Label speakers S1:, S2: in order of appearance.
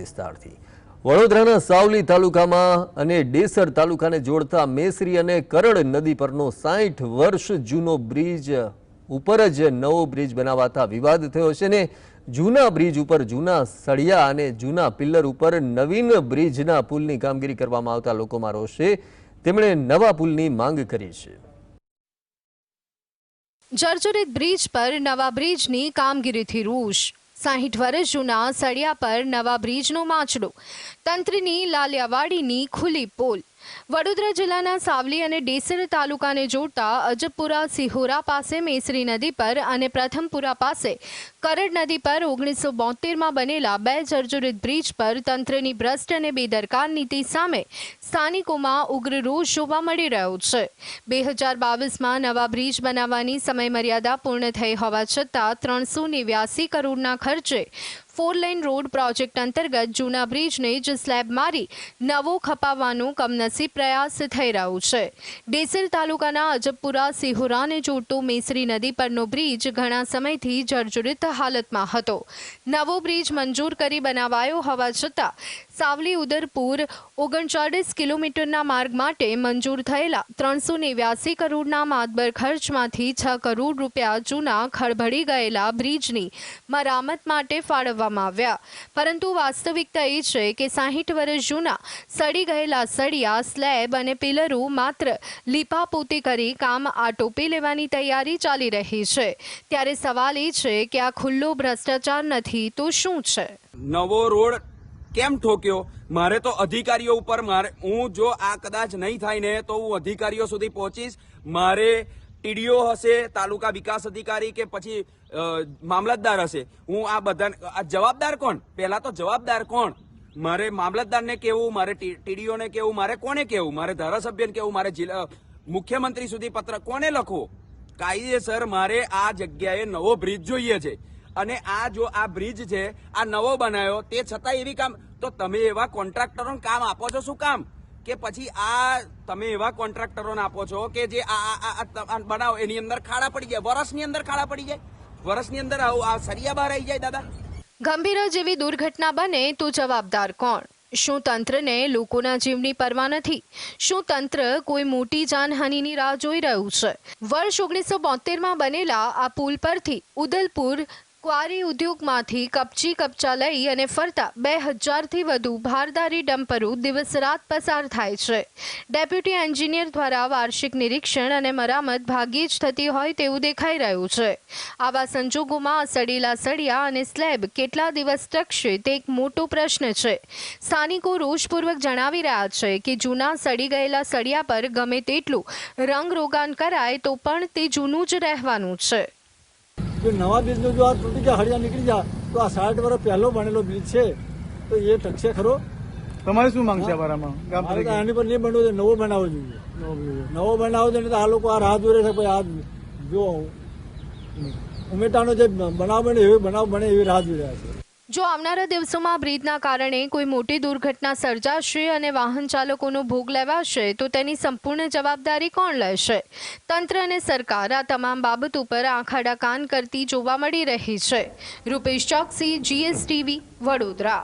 S1: વિસ્તારથી વડોદરાના સાવલી તાલુકામાં અને ડેસર તાલુકાને જોડતા મેસરી અને કરડ નદી પરનો 60 વર્ષ જૂનો બ્રિજ ઉપર જ નવો બ્રિજ બનાવાતા વિવાદ થયો છે ને જૂના બ્રિજ ઉપર જૂના સળિયા અને જૂના પિલ્લર ઉપર નવીન બ્રિજના પુલની કામગીરી કરવામાં આવતા લોકોમાં રોષ છે। તેમણે નવા પુલની માંગ કરી છે।
S2: જર્જરિત બ્રિજ પર નવા બ્રિજની કામગીરીથી રોષ। 60 વર્ષ જૂના સળિયા પર નવા બ્રિજનો માચડો। તંત્રની લાલિયાવાડીની ખુલ્લી પોલ। વડોદરા જિલ્લાના સાવલી અને ડેસર તાલુકાને જોડતા અજબપુરા સિહોરા પાસે મેસરી નદી પર અને પ્રથમપુરા પાસે કરડ નદી પર 1972માં બનેલા 2 જર્જરિત બ્રિજ પર તંત્રની ભ્રષ્ટ અને બેદરકાર નીતિ સામે સ્થાનિકોમાં ઉગ્ર રોષ જોવા મળી રહ્યો છે। 2022માં નવા બ્રિજ બનાવવાની સમયમર્યાદા પૂર્ણ થઈ હોવા છતાં 389 કરોડના ખર્ચે 4 લેન રોડ પ્રોજેક્ટ અંતર્ગત જૂના બ્રિજને જ સ્લેબ મારી નવો ખપાવવાનો કમનસીબ પ્રયાસ થઈ રહ્યો છે। ડેસર તાલુકાના અજબપુરા સિહોરાને જોડતો મેસરી નદી પરનો બ્રિજ ઘણા સમયથી જર્જરિત હાલતમાં હતો। નવો બ્રિજ મંજૂર કરી બનાવાયો હોવા છતાં સાવલી ઉદરપુર 39 કિલોમીટરના માર્ગ માટે મંજૂર થયેલા 389 કરોડના માતબર ખર્ચમાંથી 6 કરોડ રૂપિયા જૂના ખળભળી ગયેલા બ્રિજની મરામત માટે ફાળવવામાં આવ્યા। પરંતુ વાસ્તવિકતા એ છે કે 60 વર્ષ જૂના સડી ગયેલા સળિયા સ્લેબ અને પિલરો માત્ર લીપાપોતી કરી કામ આટોપી લેવાની તૈયારી ચાલી રહી છે। ત્યારે સવાલ એ છે કે આ ખુલ્લો ભ્રષ્ટાચાર નથી તો શું છે?
S3: નવો રોડ કેમ ઠોક્યો? મારે તો અધિકારીઓ ઉપર હું જો આ કદાચ નહીં થાય ને તો હું અધિકારીઓ સુધી પહોંચીશ। મારે ટીડીઓ હશે, તાલુકા વિકાસ અધિકારી કે પછી મામલતદાર હશે, હું આ બધા જવાબદાર કોણ? પહેલા તો જવાબદાર કોણ? મારે મામલતદારને કેવું, મારે ટીડીઓને કેવું, મારે કોને કેવું, મારે ધારાસભ્યને કેવું, મારે જિલ્લા મુખ્યમંત્રી સુધી પત્ર કોને લખવો? કાયદેસર મારે આ જગ્યાએ નવો બ્રિજ જોઈએ છે અને આ જો આ બ્રિજ છે આ નવો બનાવ્યો તે છતાં એવી કામ તો તમે એવા કોન્ટ્રાક્ટરોને કામ આપો છો શું કામ? કે પછી આ તમે એવા કોન્ટ્રાક્ટરોને આપો છો કે જે આ બનાવો એની અંદર ખાડા પડી જાય, વર્ષની અંદર ખાડા પડી જાય, વર્ષની અંદર આ સરિયા બહાર આવી જાય। દાદા,
S2: ગંભીર જેવી દુર્ઘટના બને તો જવાબદાર કોણ? શું તંત્રને લોકોના જીવની પરવા નથી? શું તંત્ર કોઈ મોટી જાનહાનિની રાહ જોઈ રહ્યું છે? વર્ષ 1972માં બનેલા આ પુલ પરથી ઉદલપુર ક્વારી ઉદ્યોગમાંથી કપચા લઈ અને ફરતા 2000થી વધુ ભારદારી ડમ્પરો દિવસ રાત પસાર થાય છે। ડેપ્યુટી એન્જિનિયર દ્વારા વાર્ષિક નિરીક્ષણ અને મરામત ભાગ્યે જ થતી હોય તેવું દેખાઈ રહ્યું છે। આવા સંજોગોમાં સડેલા સળિયા અને સ્લેબ કેટલા દિવસ ટકશે તે એક મોટો પ્રશ્ન છે। સ્થાનિકો રોષપૂર્વક જણાવી રહ્યા છે કે જૂના સડી ગયેલા સળિયા પર ગમે તેટલું રંગરોગાન કરાય તો પણ તે જૂનું જ રહેવાનું છે।
S4: जो नवा ब्रिज में जो आज टूटी के हड़िया निकली जा तो आ 60 वर्ष पहलो बनेलो ब्रिज है तो ये टकसे खरो।
S5: તમારી શું માંગ છે અમારામાં?
S4: આની પર નહીં બનવો, નવો બનાવવો જોઈએ। નવો બનાવવો જોઈએ તો આ લોકો આ રાહ જોઈ રહ્યા છે ભાઈ આ જો ઉમેટાનો જે બનાવ બને એવી બનાવ બને એવી રાહ જોઈ રહ્યા છે।
S2: જો આવનારા દિવસોમાં બ્રિજના કારણે કોઈ મોટી દુર્ઘટના સર્જાશે અને વાહન ચાલકોનો ભોગ લેવાશે તો તેની સંપૂર્ણ જવાબદારી કોણ લેશે? તંત્ર અને સરકાર આ તમામ બાબતો પર આંખાડા કાન કરતી જોવા મળી રહી છે। રૂપેશ ચોકસી, GSTV, વડોદરા।